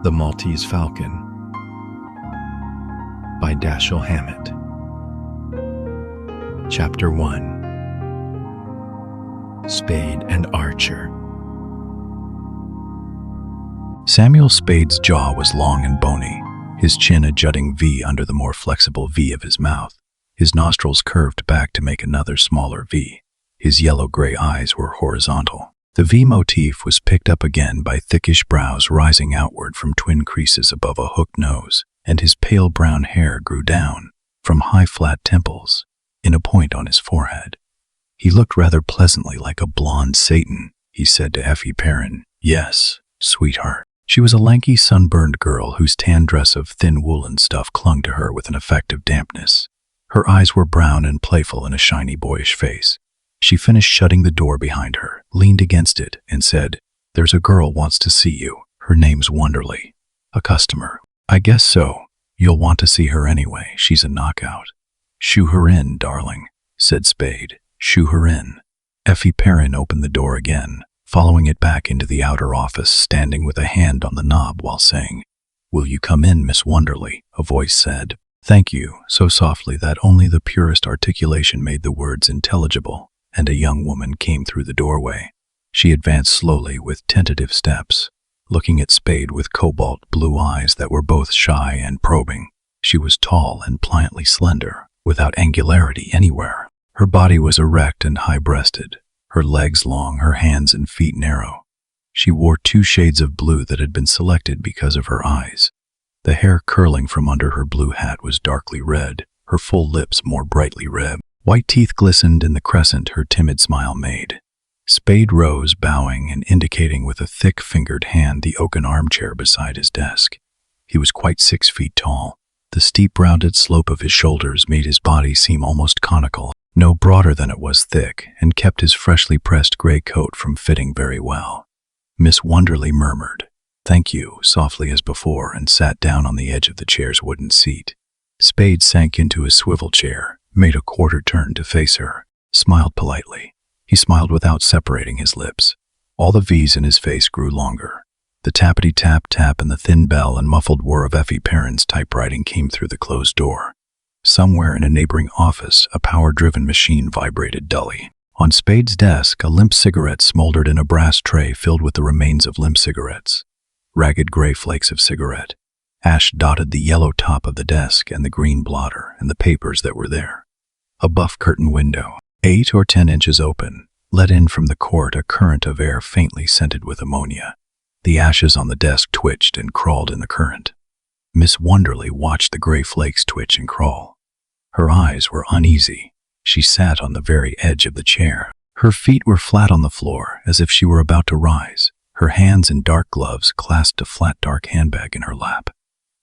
The Maltese Falcon by Dashiell Hammett. Chapter 1. Spade and Archer. Samuel Spade's jaw was long and bony, his chin a jutting V under the more flexible V of his mouth. His nostrils curved back to make another smaller V. His yellow-gray eyes were horizontal. The V motif was picked up again by thickish brows rising outward from twin creases above a hooked nose, and his pale brown hair grew down from high flat temples in a point on his forehead. He looked rather pleasantly like a blonde Satan, he said to Effie Perrin. Yes, sweetheart. She was a lanky, sunburned girl whose tan dress of thin woolen stuff clung to her with an effect of dampness. Her eyes were brown and playful in a shiny, boyish face. She finished shutting the door behind her, leaned against it, and said, "There's a girl wants to see you. Her name's Wonderly. A customer." "I guess so. You'll want to see her anyway. She's a knockout." "Shoo her in, darling," said Spade. "Shoo her in." Effie Perrin opened the door again, following it back into the outer office, standing with a hand on the knob while saying, "Will you come in, Miss Wonderly?" a voice said. "Thank you," so softly that only the purest articulation made the words intelligible, and a young woman came through the doorway. She advanced slowly with tentative steps, looking at Spade with cobalt blue eyes that were both shy and probing. She was tall and pliantly slender, without angularity anywhere. Her body was erect and high-breasted, her legs long, her hands and feet narrow. She wore 2 shades of blue that had been selected because of her eyes. The hair curling from under her blue hat was darkly red, her full lips more brightly red. White teeth glistened in the crescent her timid smile made. Spade rose, bowing and indicating with a thick-fingered hand the oaken armchair beside his desk. He was quite 6 feet tall. The steep, rounded slope of his shoulders made his body seem almost conical, no broader than it was thick, and kept his freshly pressed gray coat from fitting very well. Miss Wonderly murmured, "Thank you," softly as before, and sat down on the edge of the chair's wooden seat. Spade sank into his swivel chair, made a quarter turn to face her, smiled politely. He smiled without separating his lips. All the V's in his face grew longer. The tappity-tap-tap and the thin bell and muffled whir of Effie Perrin's typewriting came through the closed door. Somewhere in a neighboring office, a power-driven machine vibrated dully. On Spade's desk, a limp cigarette smoldered in a brass tray filled with the remains of limp cigarettes. Ragged gray flakes of cigarette. Ash dotted the yellow top of the desk and the green blotter and the papers that were there. A buff curtain window, 8 or 10 inches open, let in from the court a current of air faintly scented with ammonia. The ashes on the desk twitched and crawled in the current. Miss Wonderly watched the gray flakes twitch and crawl. Her eyes were uneasy. She sat on the very edge of the chair. Her feet were flat on the floor, as if she were about to rise. Her hands in dark gloves clasped a flat dark handbag in her lap.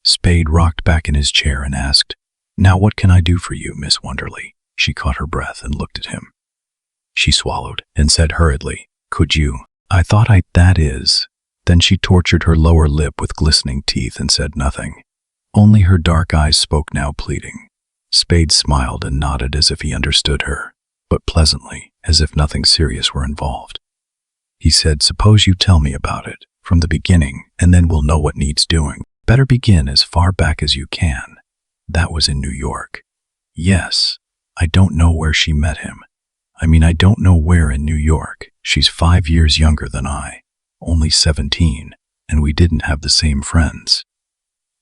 Spade rocked back in his chair and asked, "Now what can I do for you, Miss Wonderly?" She caught her breath and looked at him. She swallowed and said hurriedly, "Could you? That is." Then she tortured her lower lip with glistening teeth and said nothing. Only her dark eyes spoke now, pleading. Spade smiled and nodded as if he understood her, but pleasantly, as if nothing serious were involved. He said, "Suppose you tell me about it, from the beginning, and then we'll know what needs doing. Better begin as far back as you can." "That was in New York." "Yes. I don't know where she met him. I don't know where in New York. She's 5 years younger than I, only 17, and we didn't have the same friends.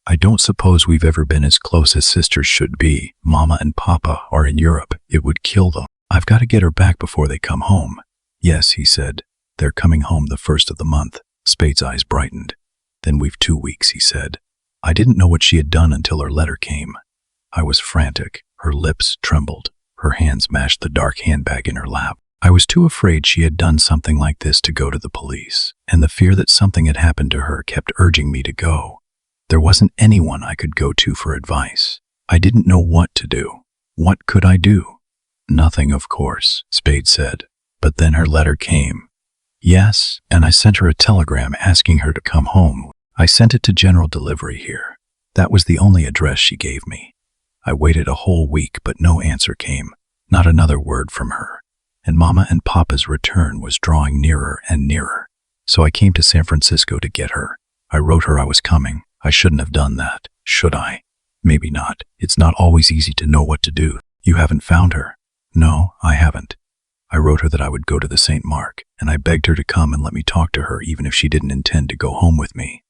I don't suppose we've ever been as close as sisters should be. Mama and Papa are in Europe. It would kill them. I've got to get her back before they come home." "Yes," he said. "They're coming home the 1st of the month." Spade's eyes brightened. "Then we've 2 weeks," he said. "I didn't know what she had done until her letter came." I was frantic. Her lips trembled. Her hands mashed the dark handbag in her lap. I was too afraid she had done something like this to go to the police, and the fear that something had happened to her kept urging me to go. There wasn't anyone I could go to for advice. I didn't know what to do. What could I do? "Nothing, of course," Spade said. "But then her letter came." "Yes, and I sent her a telegram asking her to come home. I sent it to general delivery here. That was the only address she gave me. I waited a whole week, but no answer came, not another word from her. And Mama and Papa's return was drawing nearer and nearer. So I came to San Francisco to get her. I wrote her I was coming. I shouldn't have done that, should I? Maybe not. It's not always easy to know what to do. You haven't found her? No, I haven't. I wrote her that I would go to the St. Mark, and I begged her to come and let me talk to her even if she didn't intend to go home with me.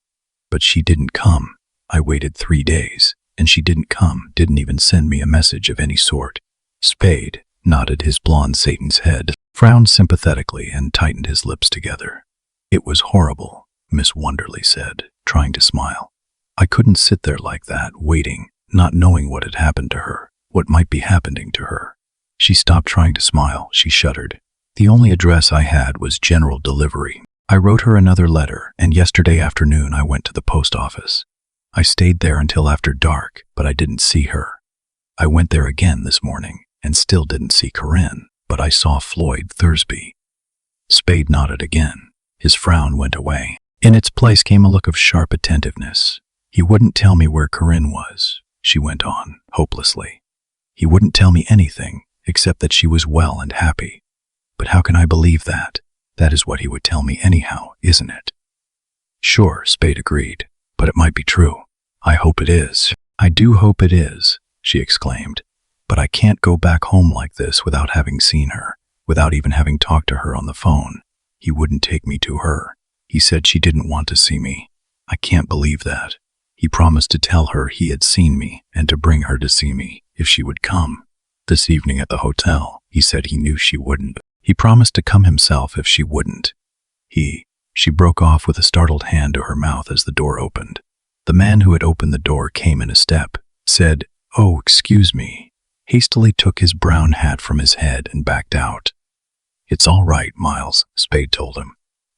But she didn't come. I waited 3 days, and she didn't come, didn't even send me a message of any sort. Spade nodded his blonde Satan's head, frowned sympathetically, and tightened his lips together. It was horrible, Miss Wonderly said, trying to smile. I couldn't sit there like that, waiting, not knowing what had happened to her, what might be happening to her. She stopped trying to smile. She shuddered. The only address I had was general delivery. I wrote her another letter, and yesterday afternoon I went to the post office. I stayed there until after dark, but I didn't see her. I went there again this morning, and still didn't see Corinne, but I saw Floyd Thursby. Spade nodded again. His frown went away. In its place came a look of sharp attentiveness. He wouldn't tell me where Corinne was, she went on, hopelessly. He wouldn't tell me anything, except that she was well and happy. But how can I believe that? That is what he would tell me anyhow, isn't it? Sure, Spade agreed, but it might be true. I hope it is. I do hope it is, she exclaimed. But I can't go back home like this without having seen her, without even having talked to her on the phone. He wouldn't take me to her. He said she didn't want to see me. I can't believe that. He promised to tell her he had seen me and to bring her to see me if she would come. This evening at the hotel, he said he knew she wouldn't. He promised to come himself if she wouldn't. She broke off with a startled hand to her mouth as the door opened. The man who had opened the door came in a step, said, "Oh, excuse me," hastily took his brown hat from his head and backed out. "It's all right, Miles," Spade told him.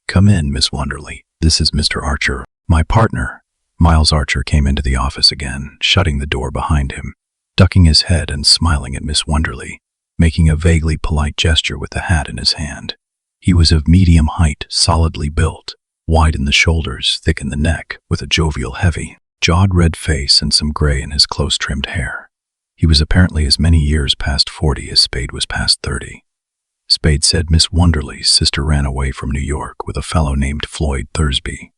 "Come in, Miss Wonderly. This is Mr. Archer, my partner." Miles Archer came into the office again, shutting the door behind him, ducking his head and smiling at Miss Wonderly, making a vaguely polite gesture with the hat in his hand. He was of medium height, solidly built, wide in the shoulders, thick in the neck, with a jovial, heavy-jawed red face and some gray in his close-trimmed hair. He was apparently as many years past 40 as Spade was past 30. Spade said Miss Wonderly's sister ran away from New York with a fellow named Floyd Thursby.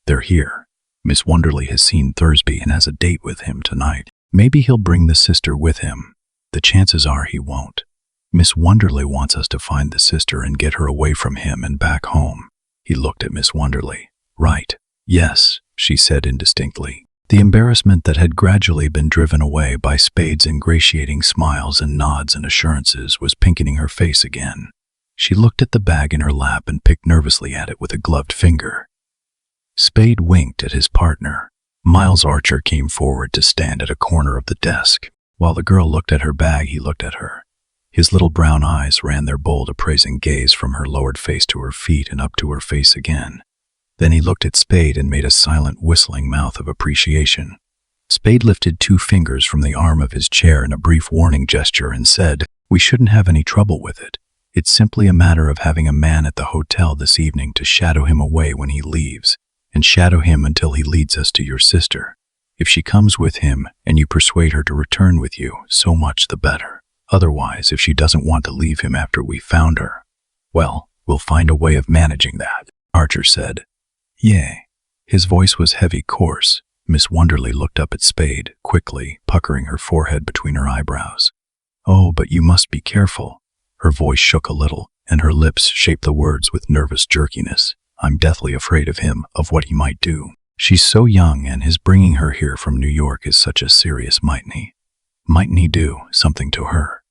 They're here. Miss Wonderly has seen Thursby and has a date with him tonight. Maybe he'll bring the sister with him. The chances are he won't. Miss Wonderly wants us to find the sister and get her away from him and back home. He looked at Miss Wonderly. Right. Yes, she said indistinctly. The embarrassment that had gradually been driven away by Spade's ingratiating smiles and nods and assurances was pinkening her face again. She looked at the bag in her lap and picked nervously at it with a gloved finger. Spade winked at his partner. Miles Archer came forward to stand at a corner of the desk. While the girl looked at her bag, he looked at her. His little brown eyes ran their bold, appraising gaze from her lowered face to her feet and up to her face again. Then he looked at Spade and made a silent, whistling mouth of appreciation. Spade lifted 2 fingers from the arm of his chair in a brief warning gesture and said, "We shouldn't have any trouble with it. It's simply a matter of having a man at the hotel this evening to shadow him away when he leaves, and shadow him until he leads us to your sister. If she comes with him and you persuade her to return with you, so much the better. Otherwise, if she doesn't want to leave him after we found her, well, we'll find a way of managing that," Archer said. "Yea." His voice was heavy, coarse. Miss Wonderly looked up at Spade, quickly, puckering her forehead between her eyebrows. "Oh, but you must be careful." Her voice shook a little, and her lips shaped the words with nervous jerkiness. "I'm deathly afraid of him, of what he might do. She's so young, and his bringing her here from New York is such a serious mightn't he do something to her?"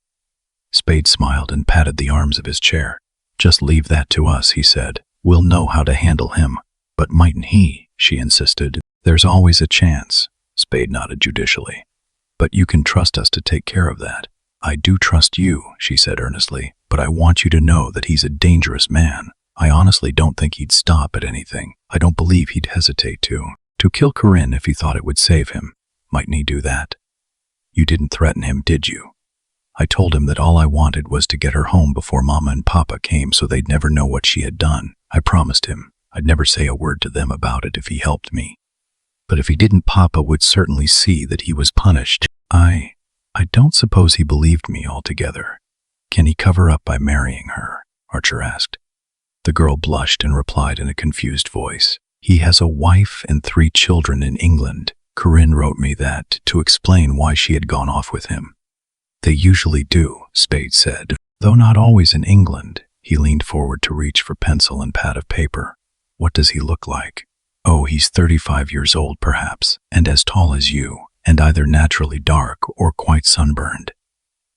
Spade smiled and patted the arms of his chair. "Just leave that to us," he said. "We'll know how to handle him." "But mightn't he?" she insisted. "There's always a chance." Spade nodded judicially. "But you can trust us to take care of that." "I do trust you," she said earnestly, "but I want you to know that he's a dangerous man. I honestly don't think he'd stop at anything. I don't believe he'd hesitate to kill Corinne if he thought it would save him. Mightn't he do that?" "You didn't threaten him, did you?" "I told him that all I wanted was to get her home before Mama and Papa came so they'd never know what she had done. I promised him I'd never say a word to them about it if he helped me. But if he didn't, Papa would certainly see that he was punished. I don't suppose he believed me altogether." "Can he cover up by marrying her?" Archer asked. The girl blushed and replied in a confused voice, He has a wife and 3 children in England. Corinne wrote me that to explain why she had gone off with him. They usually do, Spade said, though not always in England. He leaned forward to reach for pencil and pad of paper. What does he look like? Oh, he's 35 years old perhaps, and as tall as you, and either naturally dark or quite sunburned.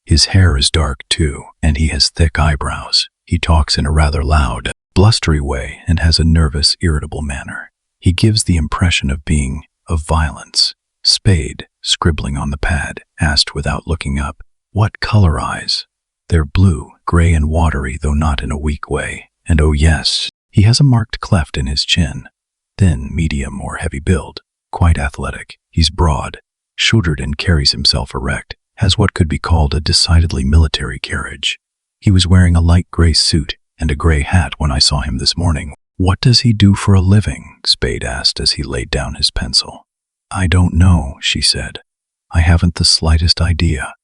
His hair is dark too, and he has thick eyebrows. He talks in a rather loud, blustery way and has a nervous, irritable manner. He gives the impression of being of violence. Spade, scribbling on the pad, asked without looking up, "What color eyes?" "They're blue, gray and watery, though not in a weak way. And oh yes, he has a marked cleft in his chin. Thin, medium or heavy build, quite athletic. He's broad, shouldered and carries himself erect, has what could be called a decidedly military carriage. He was wearing a light gray suit and a gray hat when I saw him this morning." "What does he do for a living?" Spade asked as he laid down his pencil. "I don't know," she said. "I haven't the slightest idea."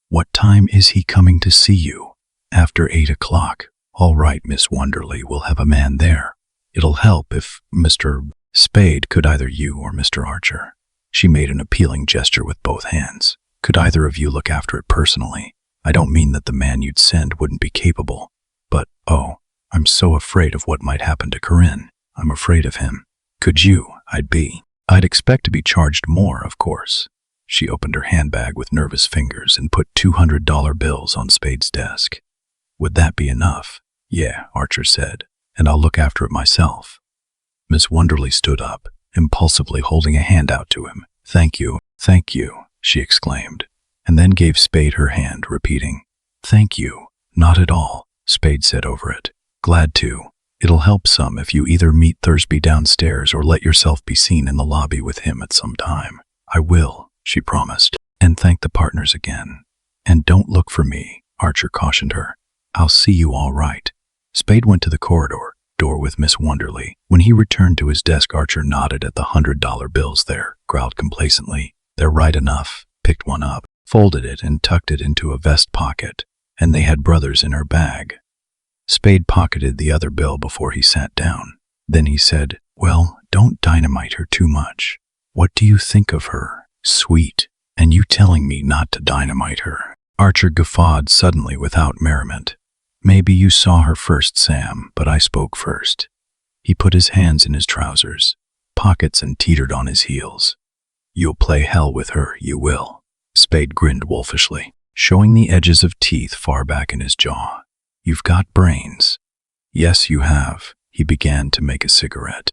"What time is he coming to see you?" "After 8 o'clock. "All right, Miss Wonderly, we'll have a man there. It'll help if Mr. Spade, could either you or Mr. Archer?" She made an appealing gesture with both hands. "Could either of you look after it personally? I don't mean that the man you'd send wouldn't be capable, but, oh, I'm so afraid of what might happen to Corinne. I'm afraid of him. Could you? I'd expect to be charged more, of course." She opened her handbag with nervous fingers and put $200 bills on Spade's desk. "Would that be enough?" "Yeah," Archer said, "and I'll look after it myself." Miss Wonderly stood up, impulsively holding a hand out to him. Thank you," she exclaimed, and then gave Spade her hand, repeating, "Thank you." "Not at all," Spade said over it. "Glad to. It'll help some if you either meet Thursby downstairs or let yourself be seen in the lobby with him at some time." "I will," she promised, "and thank the partners again. And don't look for me," Archer cautioned her. "I'll see you all right." Spade went to the corridor door with Miss Wonderly. When he returned to his desk, Archer nodded at the $100 bills there, growled complacently, "They're right enough," picked one up, folded it and tucked it into a vest pocket, and they had brothers in her bag. Spade pocketed the other bill before he sat down. Then he said, "Well, don't dynamite her too much. What do you think of her? Sweet. And you telling me not to dynamite her." Archer guffawed suddenly without merriment. "Maybe you saw her first, Sam, but I spoke first." He put his hands in his trousers pockets and teetered on his heels. "You'll play hell with her, you will." Spade grinned wolfishly, showing the edges of teeth far back in his jaw. "You've got brains." "Yes, you have." He began to make a cigarette.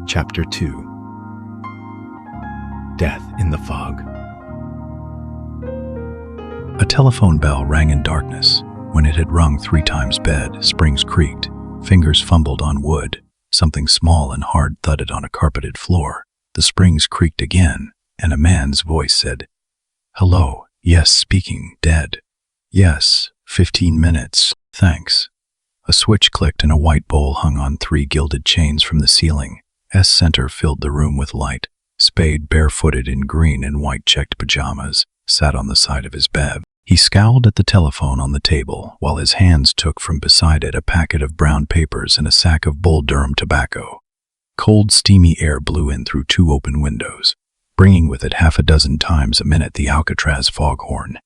Chapter 2. Death in the Fog. A telephone bell rang in darkness. When it had rung 3 times, springs creaked, fingers fumbled on wood, something small and hard thudded on a carpeted floor. The springs creaked again, and a man's voice said, "Hello, yes, speaking, dead." "Yes, 15 minutes, thanks." A switch clicked and a white bowl hung on 3 gilded chains from the ceiling. Center filled the room with light. Spade, barefooted in green and white checked pajamas, sat on the side of his bed. He scowled at the telephone on the table while his hands took from beside it a packet of brown papers and a sack of Bull Durham tobacco. Cold, steamy air blew in through 2 open windows, bringing with it 6 times a minute the Alcatraz foghorn.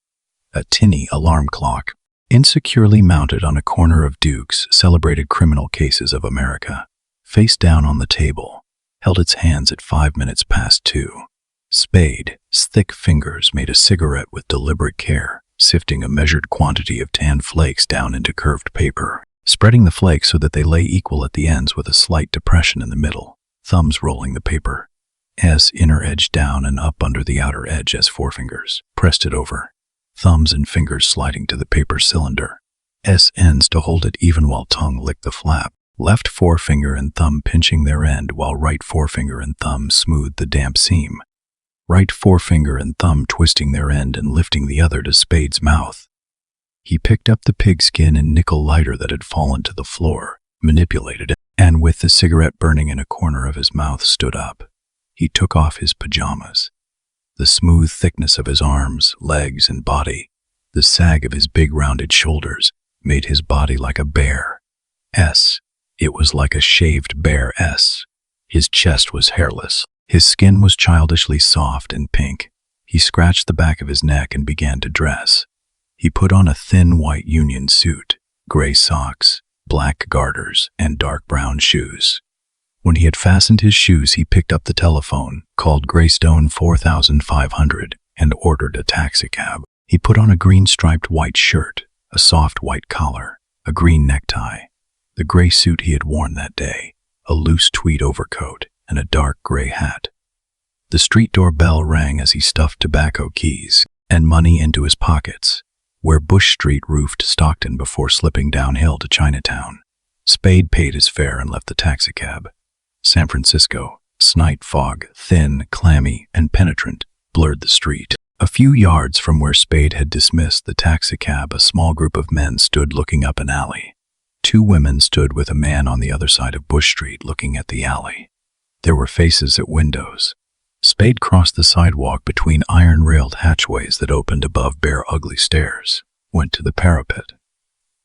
A tinny alarm clock, insecurely mounted on a corner of Duke's, celebrated criminal cases of America. Face down on the table, held its hands at 5 minutes past 2. Spade's thick fingers made a cigarette with deliberate care, sifting a measured quantity of tan flakes down into curved paper, spreading the flakes so that they lay equal at the ends with a slight depression in the middle, thumbs rolling the paper's inner edge down and up under the outer edge as forefingers pressed it over, thumbs and fingers sliding to the paper cylinder's ends to hold it even while tongue licked the flap, left forefinger and thumb pinching their end while right forefinger and thumb smoothed the damp seam, right forefinger and thumb twisting their end and lifting the other to Spade's mouth. He picked up the pigskin and nickel lighter that had fallen to the floor, manipulated it, and with the cigarette burning in a corner of his mouth stood up. He took off his pajamas. The smooth thickness of his arms, legs, and body, the sag of his big rounded shoulders, made his body like a bear's. It was like a shaved bear S. His chest was hairless. His skin was childishly soft and pink. He scratched the back of his neck and began to dress. He put on a thin white union suit, gray socks, black garters, and dark brown shoes. When he had fastened his shoes, he picked up the telephone, called Greystone 4500, and ordered a taxicab. He put on a green-striped white shirt, a soft white collar, a green necktie, the gray suit he had worn that day, a loose tweed overcoat, and a dark gray hat. The street door bell rang as he stuffed tobacco keys and money into his pockets, where Bush Street roofed Stockton before slipping downhill to Chinatown. Spade paid his fare and left the taxicab. San Francisco, night fog, thin, clammy, and penetrant, blurred the street. A few yards from where Spade had dismissed the taxicab, a small group of men stood looking up an alley. 2 women stood with a man on the other side of Bush Street looking at the alley. There were faces at windows. Spade crossed the sidewalk between iron-railed hatchways that opened above bare ugly stairs, went to the parapet,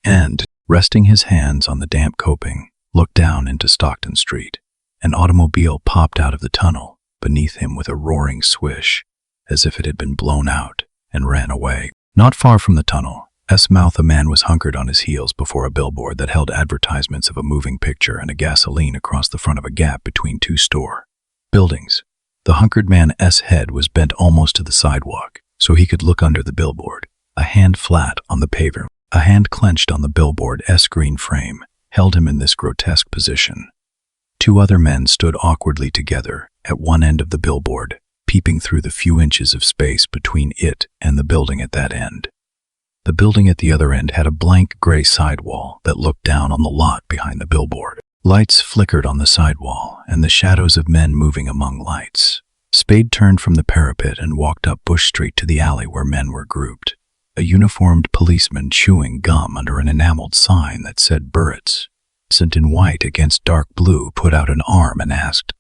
and, resting his hands on the damp coping, looked down into Stockton Street. An automobile popped out of the tunnel beneath him with a roaring swish, as if it had been blown out, and ran away. Not far from the tunnel, mouth, a man was hunkered on his heels before a billboard that held advertisements of a moving picture and a gasoline across the front of a gap between 2 store buildings. The hunkered man's head was bent almost to the sidewalk, so he could look under the billboard. A hand flat on the paver, a hand clenched on the billboard's green frame, held him in this grotesque position. 2 other men stood awkwardly together at one end of the billboard, peeping through the few inches of space between it and the building at that end. The building at the other end had a blank gray sidewall that looked down on the lot behind the billboard. Lights flickered on the sidewall, and the shadows of men moving among lights. Spade turned from the parapet and walked up Bush Street to the alley where men were grouped. A uniformed policeman chewing gum under an enameled sign that said Burritt's, sent in white against dark blue, put out an arm and asked,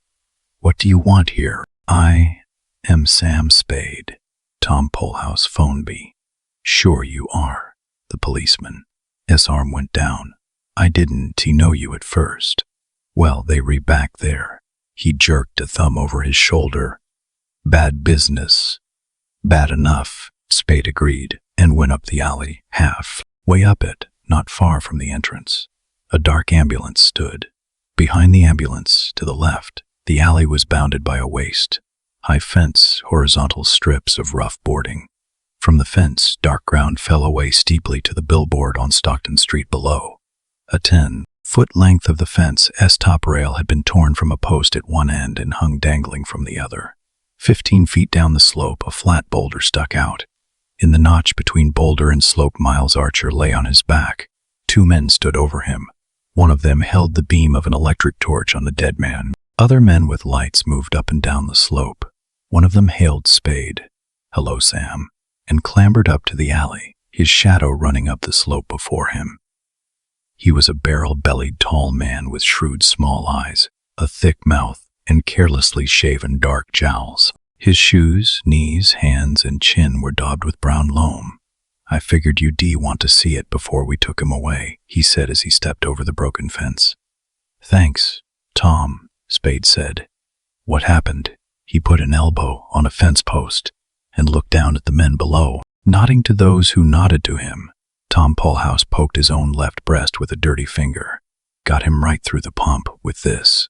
"What do you want here?" "I am Sam Spade," Tom Polhouse phoned me. "Sure you are." The policeman's arm went down. "I didn't know you at first." "Well, they re back there." He jerked a thumb over his shoulder. "Bad business." "Bad enough," Spade agreed, and went up the alley, half-way up it, not far from the entrance. A dark ambulance stood. Behind the ambulance, to the left, the alley was bounded by a waist-high fence, horizontal strips of rough boarding. From the fence, dark ground fell away steeply to the billboard on Stockton Street below. A 10-foot length of the fence's top rail had been torn from a post at one end and hung dangling from the other. 15 feet down the slope, a flat boulder stuck out. In the notch between boulder and slope, Miles Archer lay on his back. 2 men stood over him. One of them held the beam of an electric torch on the dead man. Other men with lights moved up and down the slope. One of them hailed Spade, "Hello, Sam," and clambered up to the alley, his shadow running up the slope before him. He was a barrel-bellied tall man with shrewd small eyes, a thick mouth, and carelessly shaven dark jowls. His shoes, knees, hands, and chin were daubed with brown loam. "I figured you'd want to see it before we took him away," he said as he stepped over the broken fence. "Thanks, Tom," Spade said. "What happened?" He put an elbow on a fence post and looked down at the men below, nodding to those who nodded to him. Tom Polhouse poked his own left breast with a dirty finger. "Got him right through the pump with this."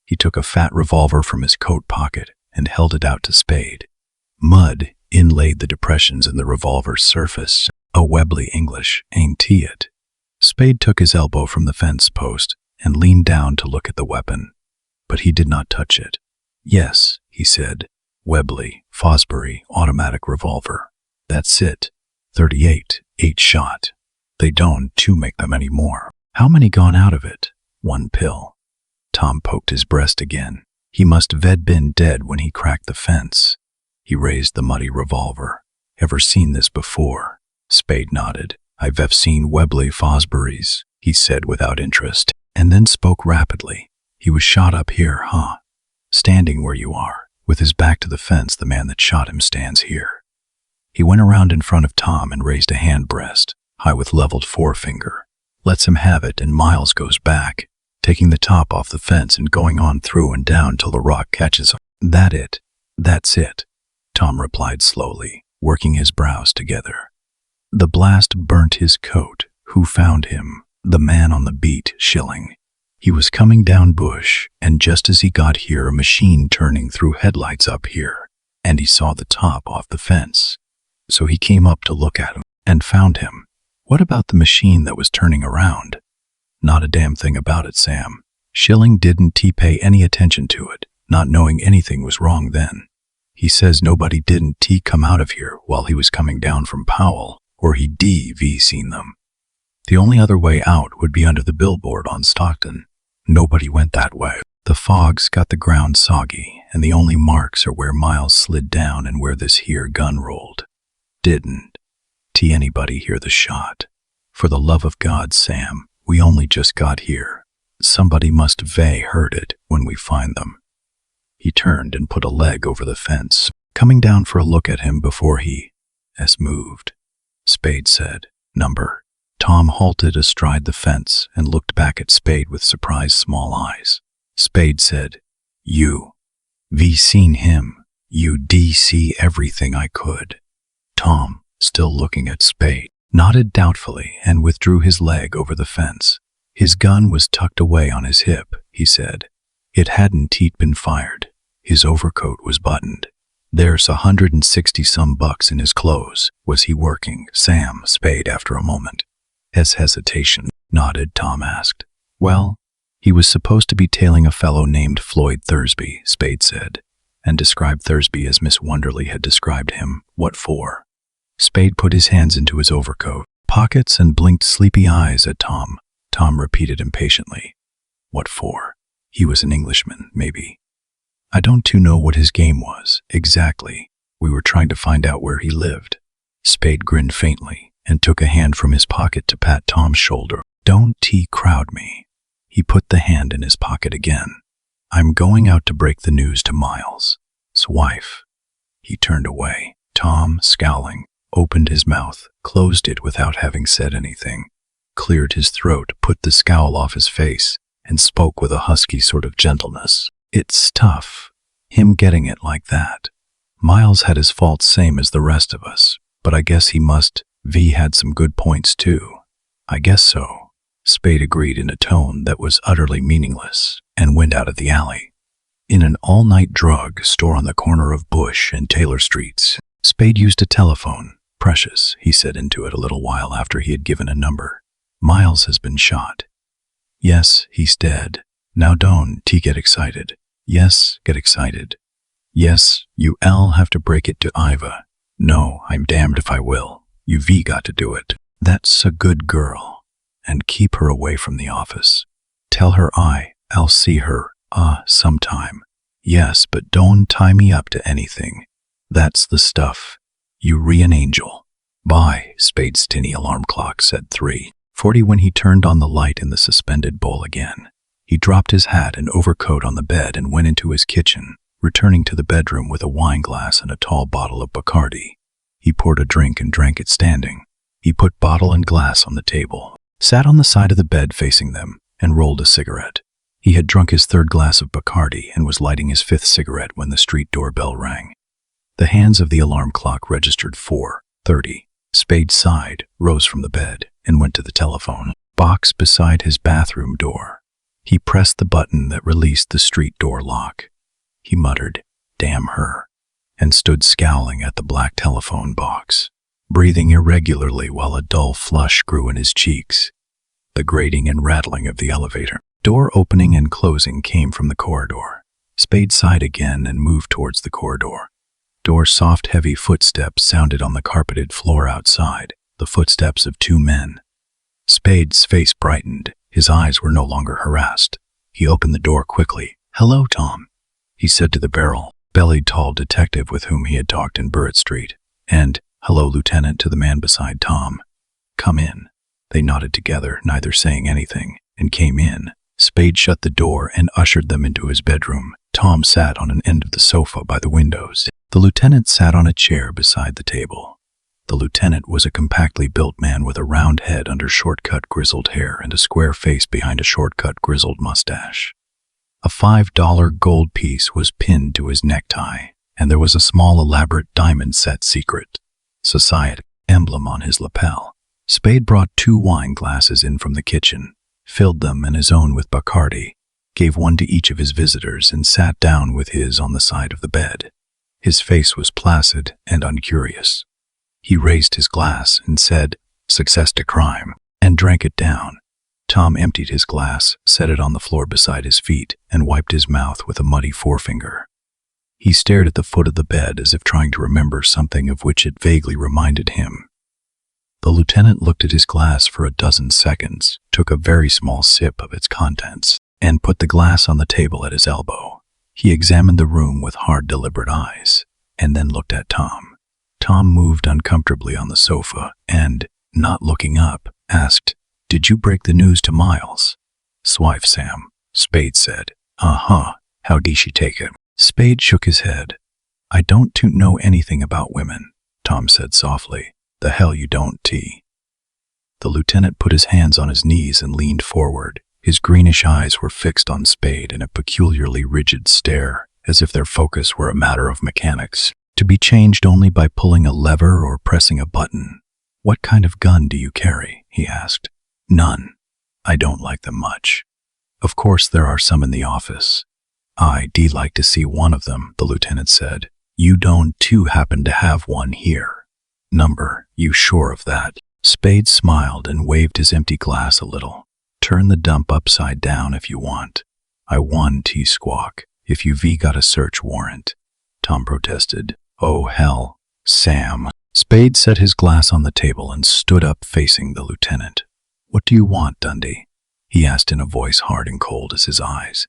He took a fat revolver from his coat pocket and held it out to Spade. Mud inlaid the depressions in the revolver's surface. "A Webley English, ain't it?" Spade took his elbow from the fence post and leaned down to look at the weapon, but he did not touch it. "Yes," he said. "Webley, Fosbury, automatic revolver. That's it. 38, 8-shot. They don't make them anymore." "How many gone out of it?" "1 pill." Tom poked his breast again. He must have been dead when he cracked the fence. He raised the muddy revolver. "Ever seen this before?" Spade nodded. "I've seen Webley Fosburys," he said without interest, and then spoke rapidly. "He was shot up here, huh? Standing where you are. With his back to the fence, the man that shot him stands here." He went around in front of Tom and raised a hand breast, high with leveled forefinger. Lets him have it, and Miles goes back. taking the top off the fence and going on through and down till the rock catches him. That's it, Tom replied slowly, working his brows together. The blast burnt his coat. Who found him? The man on the beat, shilling. He was coming down bush, and just as he got here, a machine turning through headlights up here, and he saw the top off the fence. So he came up to look at him, and found him. What about the machine that was turning around? Not a damn thing about it, Sam. Shilling didn't pay any attention to it, not knowing anything was wrong then. He says nobody didn't come out of here while he was coming down from Powell, or he'd seen them. The only other way out would be under the billboard on Stockton. Nobody went that way. The fog's got the ground soggy, and the only marks are where Miles slid down and where this here gun rolled. Didn't anybody hear the shot? For the love of God, Sam, we only just got here. Somebody must heard it when we find them. He turned and put a leg over the fence, coming down for a look at him before he moved. Spade said, "Number." Tom halted astride the fence and looked back at Spade with surprised small eyes. Spade said, "You seen him. You see everything I could." Tom, still looking at Spade, nodded doubtfully and withdrew his leg over the fence. His gun was tucked away on his hip, he said. It hadn't been fired. His overcoat was buttoned. There's $160-some in his clothes. Was he working? Sam Spade after a moment. Hesitation, nodded, Tom asked. Well, he was supposed to be tailing a fellow named Floyd Thursby, Spade said, and described Thursby as Miss Wonderly had described him. What for? Spade put his hands into his overcoat pockets and blinked sleepy eyes at Tom. Tom repeated impatiently. What for? He was an Englishman, maybe. I don't know what his game was, exactly. We were trying to find out where he lived. Spade grinned faintly and took a hand from his pocket to pat Tom's shoulder. Don't crowd me. He put the hand in his pocket again. I'm going out to break the news to Miles' wife. He turned away. Tom, scowling, opened his mouth, closed it without having said anything, cleared his throat, put the scowl off his face, and spoke with a husky sort of gentleness. It's tough, him getting it like that. Miles had his faults same as the rest of us, but I guess he had some good points too. I guess so. Spade agreed in a tone that was utterly meaningless and went out of the alley. In an all-night drug store on the corner of Bush and Taylor Streets, Spade used a telephone. Precious, he said into it a little while after he had given a number. Miles has been shot. Yes, he's dead. Now don't get excited. Yes, get excited. Yes, you'll have to break it to Iva. No, I'm damned if I will. You've got to do it. That's a good girl. And keep her away from the office. Tell her I'll see her, sometime. Yes, but don't tie me up to anything. That's the stuff. You an angel. Bye, Spade's tinny alarm clock said 3:40 when he turned on the light in the suspended bowl again. He dropped his hat and overcoat on the bed and went into his kitchen, returning to the bedroom with a wine glass and a tall bottle of Bacardi. He poured a drink and drank it standing. He put bottle and glass on the table, sat on the side of the bed facing them, and rolled a cigarette. He had drunk his third glass of Bacardi and was lighting his fifth cigarette when the street doorbell rang. The hands of the alarm clock registered 4:30. Spade sighed, rose from the bed, and went to the telephone box beside his bathroom door. He pressed the button that released the street door lock. He muttered, "Damn her," and stood scowling at the black telephone box, breathing irregularly while a dull flush grew in his cheeks. The grating and rattling of the elevator door opening and closing came from the corridor. Spade sighed again and moved towards the corridor. Soft, heavy footsteps sounded on the carpeted floor outside, the footsteps of two men. Spade's face brightened. His eyes were no longer harassed. He opened the door quickly. "Hello, Tom," he said to the barrel-bellied tall detective with whom he had talked in Burritt Street, and "Hello, Lieutenant," to the man beside Tom. "Come in." They nodded together, neither saying anything, and came in. Spade shut the door and ushered them into his bedroom. Tom sat on an end of the sofa by the windows. The lieutenant sat on a chair beside the table. The lieutenant was a compactly built man with a round head under short-cut grizzled hair and a square face behind a short-cut grizzled mustache. A $5 gold piece was pinned to his necktie, and there was a small elaborate diamond-set secret society emblem on his lapel. Spade brought 2 wine glasses in from the kitchen, filled them and his own with Bacardi, gave one to each of his visitors, and sat down with his on the side of the bed. His face was placid and uncurious. He raised his glass and said, "Success to crime," and drank it down. Tom emptied his glass, set it on the floor beside his feet, and wiped his mouth with a muddy forefinger. He stared at the foot of the bed as if trying to remember something of which it vaguely reminded him. The lieutenant looked at his glass for a dozen seconds, took a very small sip of its contents, and put the glass on the table at his elbow. He examined the room with hard, deliberate eyes, and then looked at Tom. Tom moved uncomfortably on the sofa and, not looking up, asked, "Did you break the news to Miles?" "Swife, Sam," Spade said. "Uh-huh. How did she take it?" Spade shook his head. "I don't know anything about women," Tom said softly. "The hell you don't, T." The lieutenant put his hands on his knees and leaned forward. His greenish eyes were fixed on Spade in a peculiarly rigid stare, as if their focus were a matter of mechanics, to be changed only by pulling a lever or pressing a button. "What kind of gun do you carry?" he asked. "None. I don't like them much. Of course there are some in the office." "I'd like to see one of them," the lieutenant said. "You don't too happen to have one here?" "Number, you sure of that?" Spade smiled and waved his empty glass a little. "Turn the dump upside down if you want." "I won, T-Squawk, if you've got a search warrant." Tom protested. "Oh, hell, Sam." Spade set his glass on the table and stood up facing the lieutenant. "What do you want, Dundee?" he asked in a voice hard and cold as his eyes.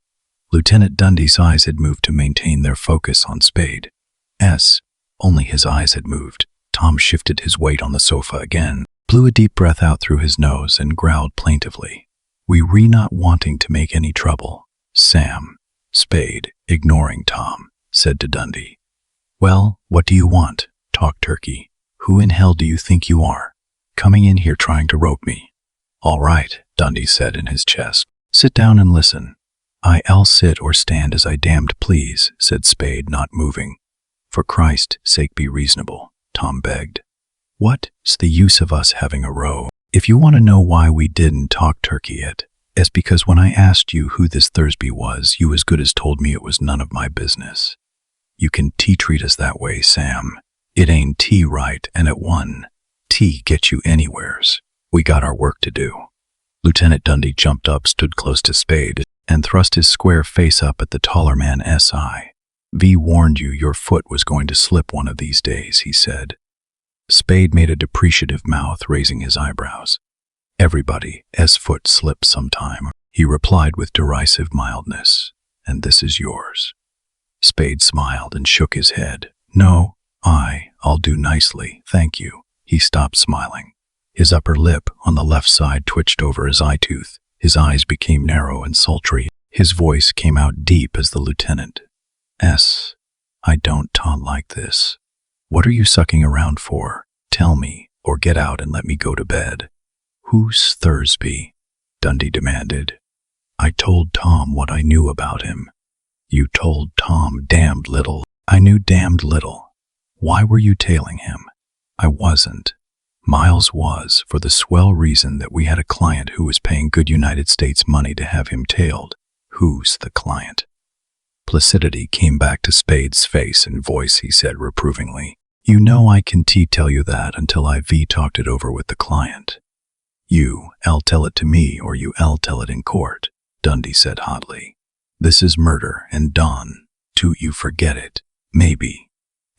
Lieutenant Dundee's eyes had moved to maintain their focus on Spade. Only his eyes had moved. Tom shifted his weight on the sofa again, blew a deep breath out through his nose, and growled plaintively, "We not wanting to make any trouble, Sam." Spade, ignoring Tom, said to Dundee, "Well, what do you want? Talk turkey. Who in hell do you think you are? Coming in here trying to rope me?" "All right," Dundee said in his chest. "Sit down and listen." "I'll sit or stand as I damned please," said Spade, not moving. "For Christ's sake be reasonable," Tom begged. "What's the use of us having a row? If you want to know why we didn't talk turkey yet, it's because when I asked you who this Thursby was, you as good as told me it was none of my business. You can treat us that way, Sam. It ain't right, and at one get you anywheres. We got our work to do." Lieutenant Dundee jumped up, stood close to Spade, and thrust his square face up at the taller man. "V warned you your foot was going to slip one of these days," he said. Spade made a depreciative mouth, raising his eyebrows. "Everybody's foot slips sometime," he replied with derisive mildness, "and this is yours." Spade smiled and shook his head. "No, I'll do nicely, thank you." He stopped smiling. His upper lip on the left side twitched over his eye tooth. His eyes became narrow and sultry. His voice came out deep as the lieutenant. "I don't taunt like this. What are you sucking around for? Tell me, or get out and let me go to bed." "Who's Thursby?" Dundee demanded. "I told Tom what I knew about him." "You told Tom damned little." "I knew damned little. Why were you tailing him?" "I wasn't. Miles was, for the swell reason that we had a client who was paying good United States money to have him tailed." "Who's the client?" Placidity came back to Spade's face and voice. He said reprovingly, "You know I can tell you that until I've talked it over with the client. You'll tell it to me or you'll tell it in court," Dundee said hotly. "This is murder, and you forget it, maybe.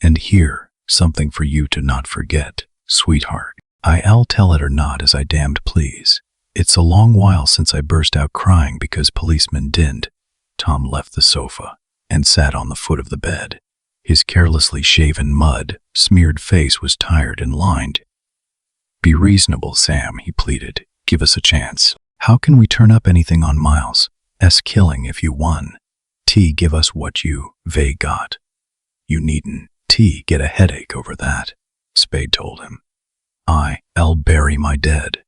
And here, something for you to not forget, sweetheart. I'll tell it or not as I damned please. It's a long while since I burst out crying because policemen didn't." Tom left the sofa and sat on the foot of the bed. His carelessly shaven, mud-smeared face was tired and lined. "Be reasonable, Sam," he pleaded. "Give us a chance. How can we turn up anything on Miles' killing if you won? Give us what you got." "You needn't get a headache over that," Spade told him. I'll bury my dead.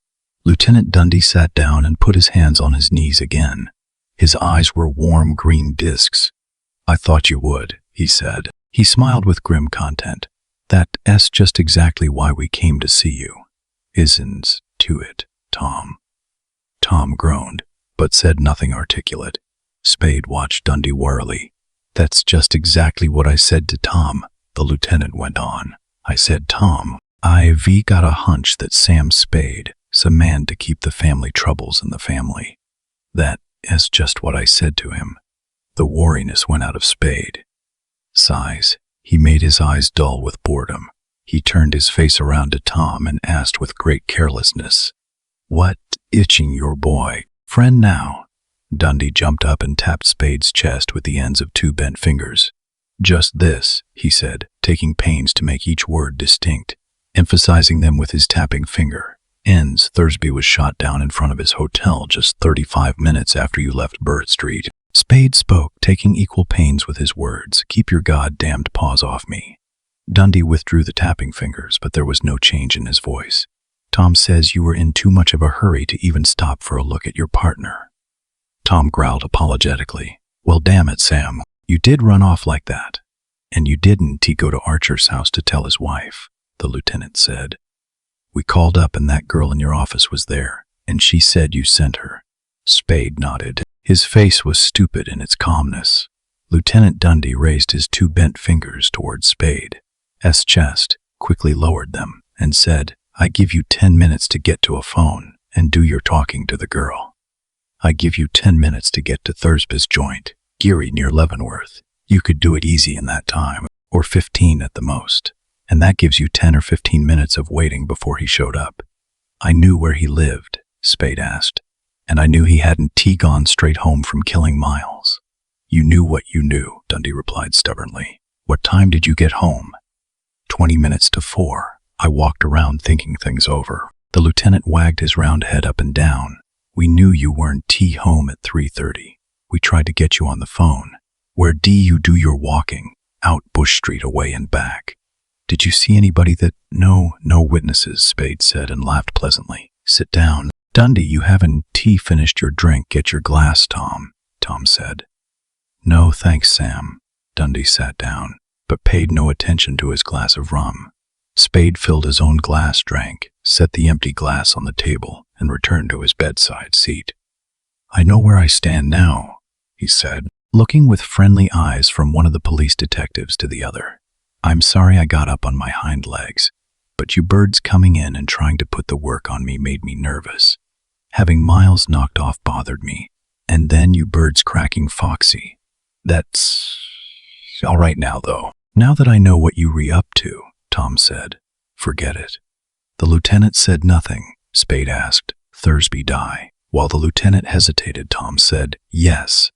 Lieutenant Dundee sat down and put his hands on his knees again. His eyes were warm green discs. I thought you would, he said. He smiled with grim content. That's just exactly why we came to see you. Isn't to it, Tom. Tom groaned, but said nothing articulate. Spade watched Dundee warily. That's just exactly what I said to Tom, the lieutenant went on. I said, Tom, I've got a hunch that Sam Spade is a man to keep the family troubles in the family. That is just what I said to him. The wariness went out of Spade. Sighs. He made his eyes dull with boredom. He turned his face around to Tom and asked with great carelessness, What itching your boy friend now? Dundee jumped up and tapped Spade's chest with the ends of two bent fingers. Just this, he said, taking pains to make each word distinct, emphasizing them with his tapping finger. Ends, Thursby was shot down in front of his hotel just 35 minutes after you left Burt Street. Spade spoke, taking equal pains with his words. Keep your goddamned paws off me. Dundee withdrew the tapping fingers, but there was no change in his voice. Tom says you were in too much of a hurry to even stop for a look at your partner. Tom growled apologetically. Well, damn it, Sam. You did run off like that. And you didn't go to Archer's house to tell his wife, the lieutenant said. We called up and that girl in your office was there, and she said you sent her. Spade nodded. His face was stupid in its calmness. Lieutenant Dundee raised his two bent fingers towards Spade's chest, quickly lowered them, and said, I give you 10 minutes to get to a phone and do your talking to the girl. I give you 10 minutes to get to Thursby's joint, Geary near Leavenworth. You could do it easy in that time, or 15 at the most, and that gives you 10 or 15 minutes of waiting before he showed up. I knew where he lived, Spade asked, and I knew he hadn't gone straight home from killing Miles. You knew what you knew, Dundee replied stubbornly. What time did you get home? 20 minutes to 4. I walked around thinking things over. The lieutenant wagged his round head up and down. We knew you weren't home at 3:30. We tried to get you on the phone. Where you do your walking? Out Bush Street away and back. Did you see anybody that? No witnesses, Spade said and laughed pleasantly. Sit down. Dundee, you haven't finished your drink. Get your glass, Tom said. No, thanks, Sam. Dundee sat down, but paid no attention to his glass of rum. Spade filled his own glass, drank, set the empty glass on the table, and returned to his bedside seat. I know where I stand now, he said, looking with friendly eyes from one of the police detectives to the other. I'm sorry I got up on my hind legs, but you birds coming in and trying to put the work on me made me nervous. Having Miles knocked off bothered me, and then you birds cracking Foxy. That's all right now, though. Now that I know what you re-up to, Tom said. Forget it. The lieutenant said nothing. Spade asked, Thursby die? While the lieutenant hesitated, Tom said, yes.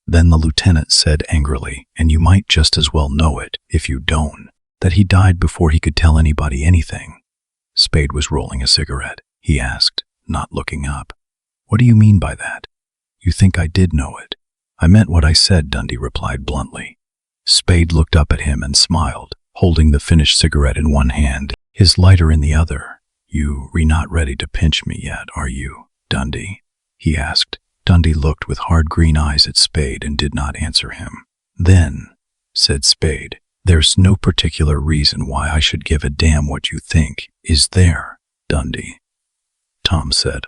Then the lieutenant said angrily, and you might just as well know it, if you don't, that he died before he could tell anybody anything. Spade was rolling a cigarette. He asked, not looking up. What do you mean by that? You think I did know it? I meant what I said, Dundee replied bluntly. Spade looked up at him and smiled, holding the finished cigarette in one hand, his lighter in the other. You're not ready to pinch me yet, are you, Dundee? He asked. Dundee looked with hard green eyes at Spade and did not answer him. Then, said Spade, there's no particular reason why I should give a damn what you think, is there, Dundee? Tom said,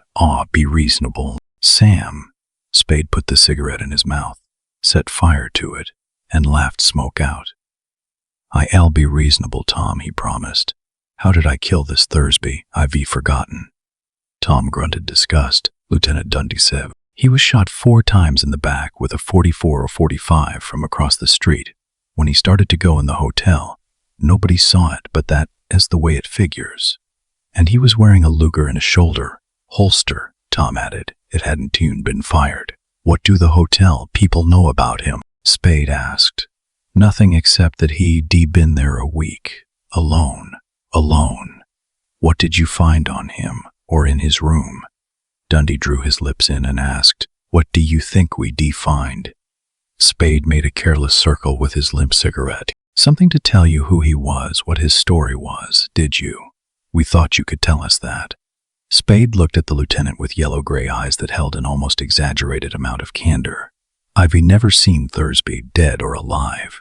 be reasonable. Sam. Spade put the cigarette in his mouth, set fire to it, and laughed smoke out. I'll be reasonable, Tom, he promised. How did I kill this Thursby? I've forgotten. Tom grunted disgust. Lieutenant Dundee said, he was shot 4 times in the back with a 44 or 45 from across the street. When he started to go in the hotel, nobody saw it, but that is the way it figures. And he was wearing a Luger in a shoulder holster, Tom added. It hadn't even been fired. What do the hotel people know about him? Spade asked. Nothing except that he'd been there a week. Alone. What did you find on him, or in his room? Dundee drew his lips in and asked, what do you think we find? Spade made a careless circle with his limp cigarette. Something to tell you who he was, what his story was, did you? We thought you could tell us that." Spade looked at the lieutenant with yellow-gray eyes that held an almost exaggerated amount of candor. "I've never seen Thursby dead or alive."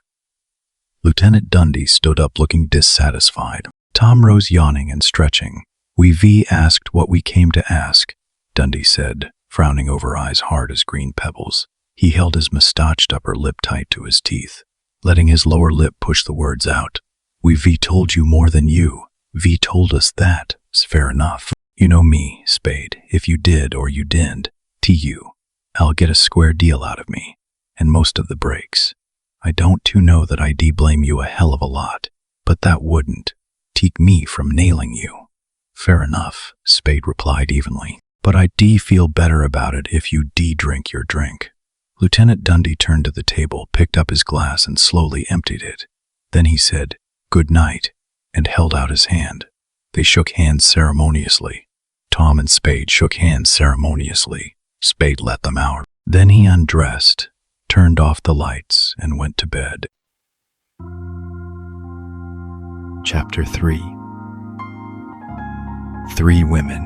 Lieutenant Dundee stood up looking dissatisfied. Tom rose yawning and stretching. "We asked what we came to ask," Dundee said, frowning over eyes hard as green pebbles. He held his mustached upper lip tight to his teeth, letting his lower lip push the words out. "We told you more than you. Told us that. It's fair enough. You know me, Spade. If you did or you didn't, I'll get a square deal out of me, and most of the breaks. I don't know that I blame you a hell of a lot, but that wouldn't take me from nailing you." "Fair enough," Spade replied evenly, "but I feel better about it if you drink your drink." Lieutenant Dundee turned to the table, picked up his glass, and slowly emptied it. Then he said, "Good night," and held out his hand. They shook hands ceremoniously. Tom and Spade shook hands ceremoniously. Spade let them out. Then he undressed, turned off the lights, and went to bed. Chapter 3. 3 Women.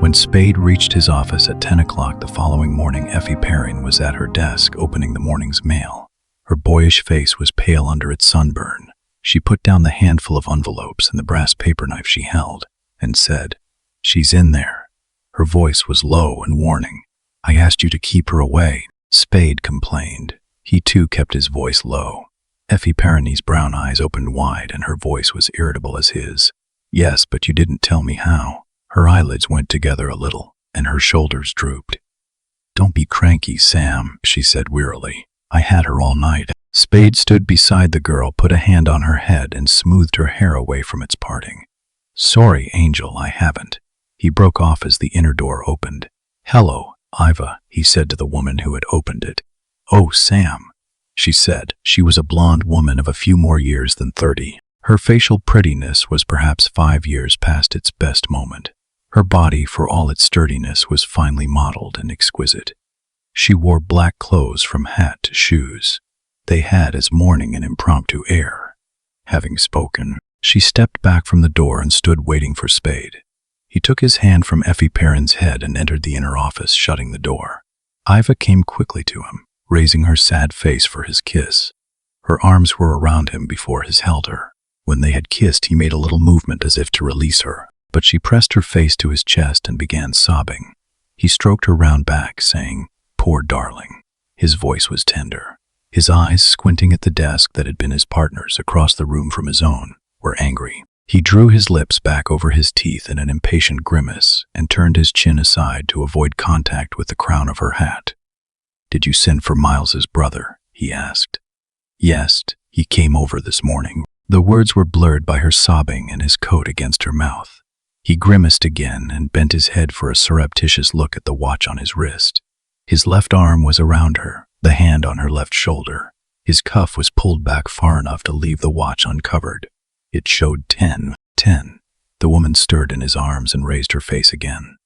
When Spade reached his office at 10 o'clock the following morning, Effie Perrin was at her desk opening the morning's mail. Her boyish face was pale under its sunburn. She put down the handful of envelopes and the brass paper knife she held, and said, "She's in there." Her voice was low and warning. "I asked you to keep her away," Spade complained. He too kept his voice low. Effie Perrin's brown eyes opened wide and her voice was irritable as his. "Yes, but you didn't tell me how." Her eyelids went together a little, and her shoulders drooped. "Don't be cranky, Sam," she said wearily. "I had her all night." Spade stood beside the girl, put a hand on her head, and smoothed her hair away from its parting. "Sorry, Angel, I haven't." He broke off as the inner door opened. "Hello, Iva," he said to the woman who had opened it. "Oh, Sam," she said. She was a blonde woman of a few more years than 30. Her facial prettiness was perhaps 5 years past its best moment. Her body, for all its sturdiness, was finely modeled and exquisite. She wore black clothes from hat to shoes. They had as morning an impromptu air. Having spoken, she stepped back from the door and stood waiting for Spade. He took his hand from Effie Perrin's head and entered the inner office, shutting the door. Iva came quickly to him, raising her sad face for his kiss. Her arms were around him before he held her. When they had kissed, he made a little movement as if to release her, but she pressed her face to his chest and began sobbing. He stroked her round back, saying, "Poor darling." His voice was tender. His eyes, squinting at the desk that had been his partner's across the room from his own, were angry. He drew his lips back over his teeth in an impatient grimace and turned his chin aside to avoid contact with the crown of her hat. "Did you send for Miles's brother?" he asked. "Yes, he came over this morning." The words were blurred by her sobbing and his coat against her mouth. He grimaced again and bent his head for a surreptitious look at the watch on his wrist. His left arm was around her, the hand on her left shoulder. His cuff was pulled back far enough to leave the watch uncovered. It showed 10:10. The woman stirred in his arms and raised her face again.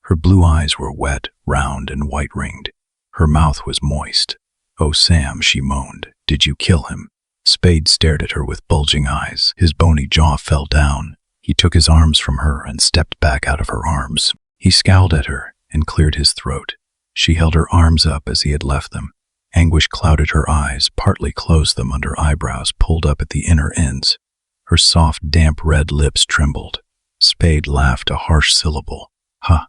Her blue eyes were wet, round, and white-ringed. Her mouth was moist. "Oh, Sam," she moaned, "did you kill him?" Spade stared at her with bulging eyes. His bony jaw fell down. He took his arms from her and stepped back out of her arms. He scowled at her and cleared his throat. She held her arms up as he had left them. Anguish clouded her eyes, partly closed them under eyebrows pulled up at the inner ends. Her soft, damp red lips trembled. Spade laughed a harsh syllable, "Huh,"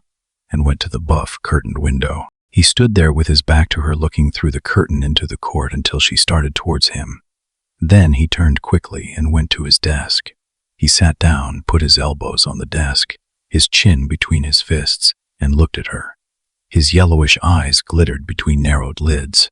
and went to the buff, curtained window. He stood there with his back to her, looking through the curtain into the court until she started towards him. Then he turned quickly and went to his desk. He sat down, put his elbows on the desk, his chin between his fists, and looked at her. His yellowish eyes glittered between narrowed lids.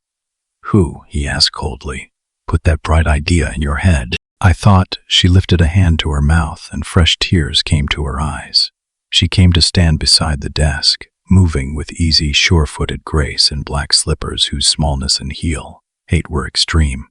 "Who," he asked coldly, "put that bright idea in your head?" "I thought." She lifted a hand to her mouth and fresh tears came to her eyes. She came to stand beside the desk, moving with easy, sure-footed grace in black slippers whose smallness and height were extreme.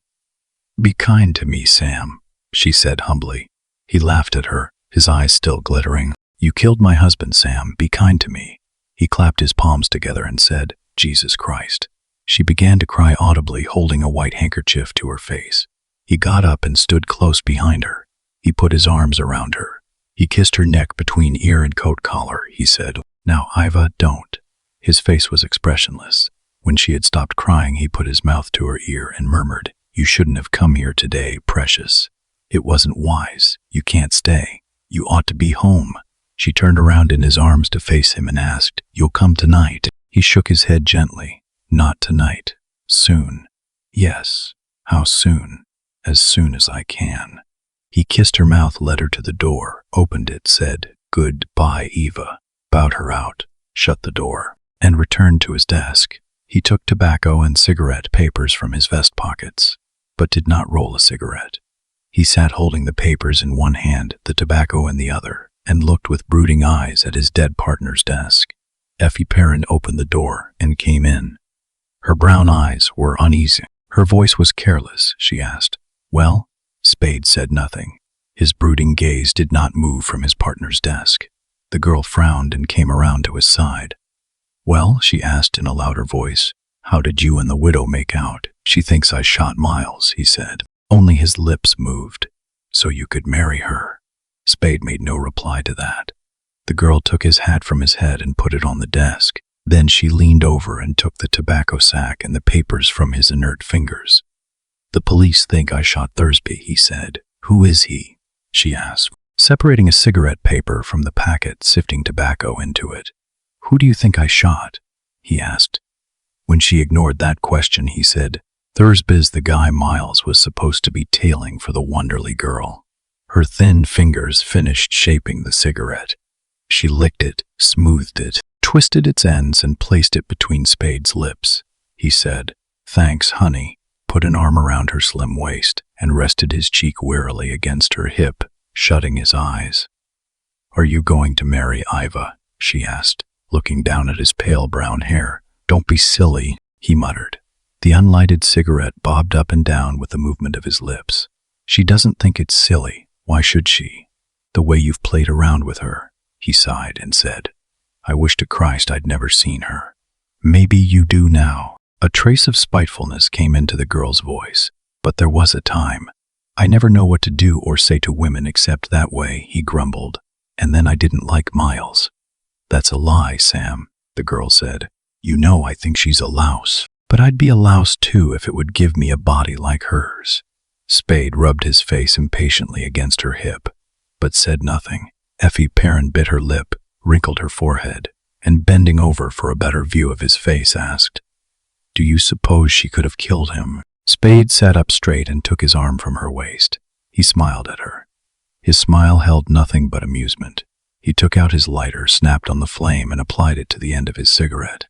"Be kind to me, Sam," she said humbly. He laughed at her, his eyes still glittering. "You killed my husband, Sam. Be kind to me." He clapped his palms together and said, "Jesus Christ." She began to cry audibly, holding a white handkerchief to her face. He got up and stood close behind her. He put his arms around her. He kissed her neck between ear and coat collar. He said, "Now, Iva, don't." His face was expressionless. When she had stopped crying, he put his mouth to her ear and murmured, "You shouldn't have come here today, precious. It wasn't wise. You can't stay. You ought to be home." She turned around in his arms to face him and asked, "You'll come tonight?" He shook his head gently. "Not tonight. Soon." "Yes. How soon?" "As soon as I can." He kissed her mouth, led her to the door, opened it, said, "Goodbye, Eva," bowed her out, shut the door, and returned to his desk. He took tobacco and cigarette papers from his vest pockets, but did not roll a cigarette. He sat holding the papers in one hand, the tobacco in the other, and looked with brooding eyes at his dead partner's desk. Effie Perrin opened the door and came in. Her brown eyes were uneasy. Her voice was careless. She asked, "Well?" Spade said nothing. His brooding gaze did not move from his partner's desk. The girl frowned and came around to his side. "Well," she asked in a louder voice, "how did you and the widow make out?" "She thinks I shot Miles," he said. Only his lips moved. "So you could marry her." Spade made no reply to that. The girl took his hat from his head and put it on the desk. Then she leaned over and took the tobacco sack and the papers from his inert fingers. "The police think I shot Thursby," he said. "Who is he?" she asked, separating a cigarette paper from the packet, sifting tobacco into it. "Who do you think I shot?" he asked. When she ignored that question, he said, "Thursby's the guy Miles was supposed to be tailing for the Wonderly girl." Her thin fingers finished shaping the cigarette. She licked it, smoothed it, twisted its ends, and placed it between Spade's lips. He said, "Thanks, honey," put an arm around her slim waist, and rested his cheek wearily against her hip, shutting his eyes. "Are you going to marry Iva?" she asked, looking down at his pale brown hair. "Don't be silly," he muttered. The unlighted cigarette bobbed up and down with the movement of his lips. "She doesn't think it's silly. Why should she? The way you've played around with her." He sighed and said, "I wish to Christ I'd never seen her." "Maybe you do now." A trace of spitefulness came into the girl's voice. "But there was a time. I never know what to do or say to women except that way," he grumbled. "And then I didn't like Miles." "That's a lie, Sam," the girl said. "You know I think she's a louse. But I'd be a louse too if it would give me a body like hers." Spade rubbed his face impatiently against her hip, but said nothing. Effie Perrin bit her lip, wrinkled her forehead, and bending over for a better view of his face, asked, "Do you suppose she could have killed him?" Spade sat up straight and took his arm from her waist. He smiled at her. His smile held nothing but amusement. He took out his lighter, snapped on the flame, and applied it to the end of his cigarette.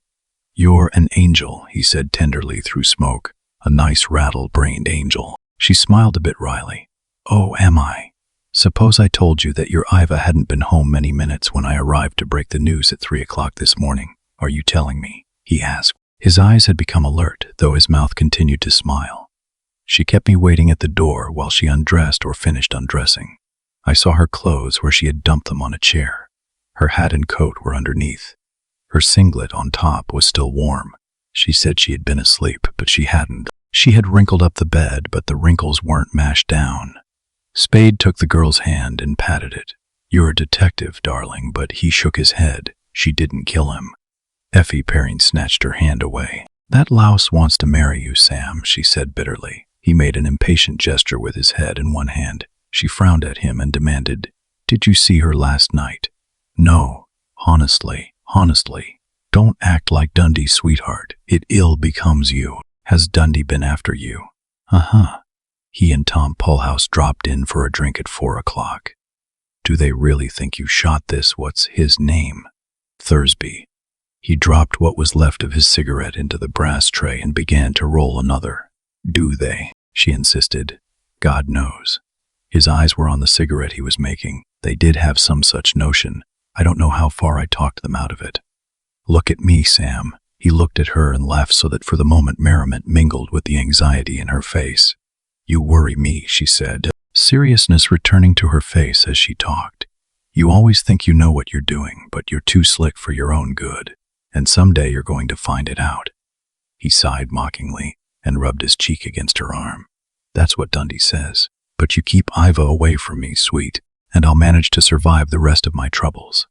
"You're an angel," he said tenderly through smoke. "A nice rattle-brained angel." She smiled a bit wryly. "Oh, am I? Suppose I told you that your Iva hadn't been home many minutes when I arrived to break the news at 3 o'clock this morning. Are you telling me?" he asked. His eyes had become alert, though his mouth continued to smile. "She kept me waiting at the door while she undressed or finished undressing. I saw her clothes where she had dumped them on a chair. Her hat and coat were underneath. Her singlet on top was still warm. She said she had been asleep, but she hadn't. She had wrinkled up the bed, but the wrinkles weren't mashed down." Spade took the girl's hand and patted it. "You're a detective, darling," but he shook his head. "She didn't kill him." Effie Perrin snatched her hand away. "That louse wants to marry you, Sam," she said bitterly. He made an impatient gesture with his head in one hand. She frowned at him and demanded, "Did you see her last night?" "No. Honestly. Don't act like Dundee's sweetheart. It ill becomes you. Has Dundee been after you?" "Uh-huh. He and Tom Polhouse dropped in for a drink at 4 o'clock. "Do they really think you shot this? What's his name?" "Thursby." He dropped what was left of his cigarette into the brass tray and began to roll another. "Do they?" she insisted. "God knows." His eyes were on the cigarette he was making. "They did have some such notion. I don't know how far I talked them out of it." "Look at me, Sam." He looked at her and laughed so that for the moment merriment mingled with the anxiety in her face. "You worry me," she said, seriousness returning to her face as she talked. "You always think you know what you're doing, but you're too slick for your own good, and someday you're going to find it out." He sighed mockingly and rubbed his cheek against her arm. "That's what Dundee says. But but you keep Iva away from me, sweet, and I'll manage to survive the rest of my troubles."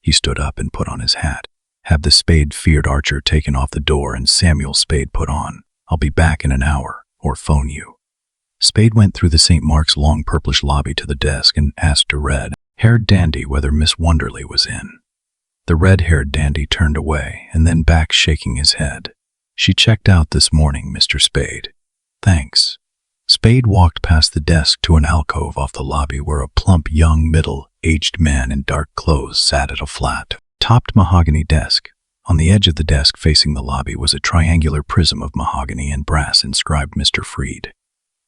He stood up and put on his hat. "Have the Spade-feared Archer taken off the door and Samuel Spade put on. I'll be back in an hour, or phone you." Spade went through the St. Mark's long purplish lobby to the desk and asked a red-haired dandy whether Miss Wonderly was in. The red-haired dandy turned away and then back, shaking his head. "She checked out this morning, Mr. Spade." "Thanks." Spade walked past the desk to an alcove off the lobby where a plump, young, middle-aged man in dark clothes sat at a flat-topped mahogany desk. On the edge of the desk facing the lobby was a triangular prism of mahogany and brass inscribed Mr. Freed.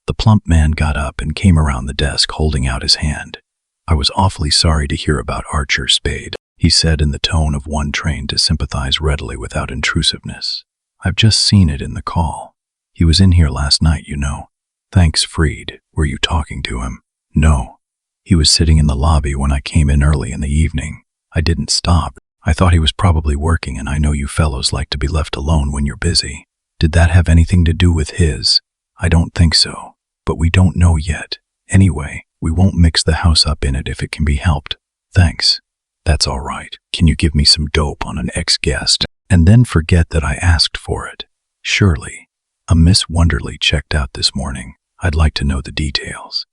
The plump man got up and came around the desk holding out his hand. "I was awfully sorry to hear about Archer, Spade," he said in the tone of one trained to sympathize readily without intrusiveness. "I've just seen it in the call. He was in here last night, you know." "Thanks, Freed. Were you talking to him?" "No. He was sitting in the lobby when I came in early in the evening. I didn't stop. I thought he was probably working, and I know you fellows like to be left alone when you're busy. Did that have anything to do with his?" "I don't think so, but we don't know yet. Anyway, we won't mix the house up in it if it can be helped." "Thanks." "That's all right. Can you give me some dope on an ex-guest and then forget that I asked for it?" "Surely. A Miss Wonderly checked out this morning. I'd like to know the details."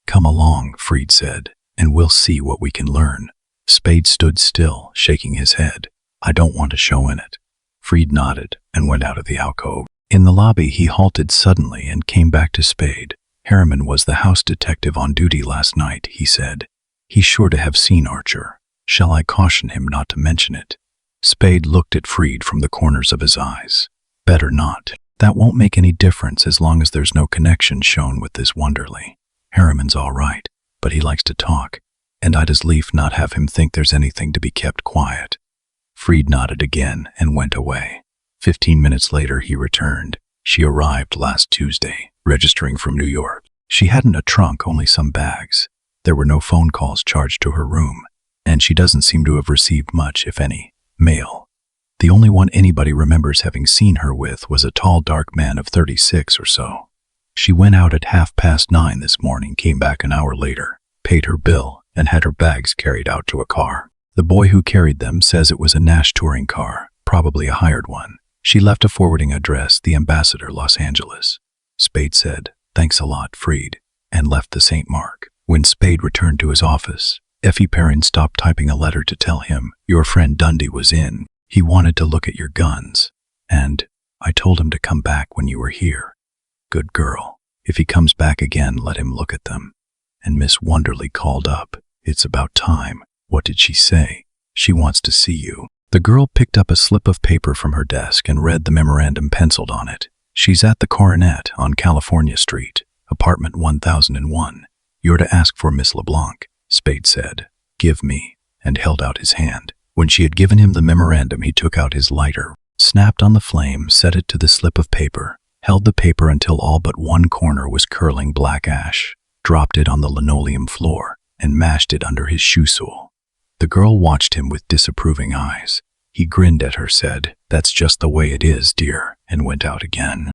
"Come along," Freed said, "and we'll see what we can learn." Spade stood still, shaking his head. "I don't want a show in it." Freed nodded and went out of the alcove. In the lobby, he halted suddenly and came back to Spade. "Harriman was the house detective on duty last night," he said. "He's sure to have seen Archer. Shall I caution him not to mention it?" Spade looked at Freed from the corners of his eyes. "Better not. That won't make any difference as long as there's no connection shown with this Wonderly. Harriman's all right, but he likes to talk, and I'd as lief not have him think there's anything to be kept quiet." Freed nodded again and went away. 15 minutes later, he returned. "She arrived last Tuesday, registering from New York. She hadn't a trunk, only some bags. There were no phone calls charged to her room, and she doesn't seem to have received much, if any, mail. The only one anybody remembers having seen her with was a tall, dark man of 36 or so. She went out at 9:30 this morning, came back an hour later, paid her bill, and had her bags carried out to a car. The boy who carried them says it was a Nash touring car, probably a hired one. She left a forwarding address, the Ambassador, Los Angeles." Spade said, "Thanks a lot, Freed," and left the St. Mark. When Spade returned to his office, Effie Perrin stopped typing a letter to tell him, "Your friend Dundee was in. He wanted to look at your guns, and I told him to come back when you were here. Good girl. If he comes back again, let him look at them." And Miss Wonderly called up. "It's about time." "What did she say?" "She wants to see you." The girl picked up a slip of paper from her desk and read the memorandum penciled on it. "She's at the Coronet on California Street, apartment 1001. You're to ask for Miss LeBlanc," Spade said. "Give me," and held out his hand. When she had given him the memorandum, he took out his lighter, snapped on the flame, set it to the slip of paper, held the paper until all but one corner was curling black ash, dropped it on the linoleum floor, and mashed it under his shoe sole. The girl watched him with disapproving eyes. He grinned at her, said, "That's just the way it is, dear," and went out again.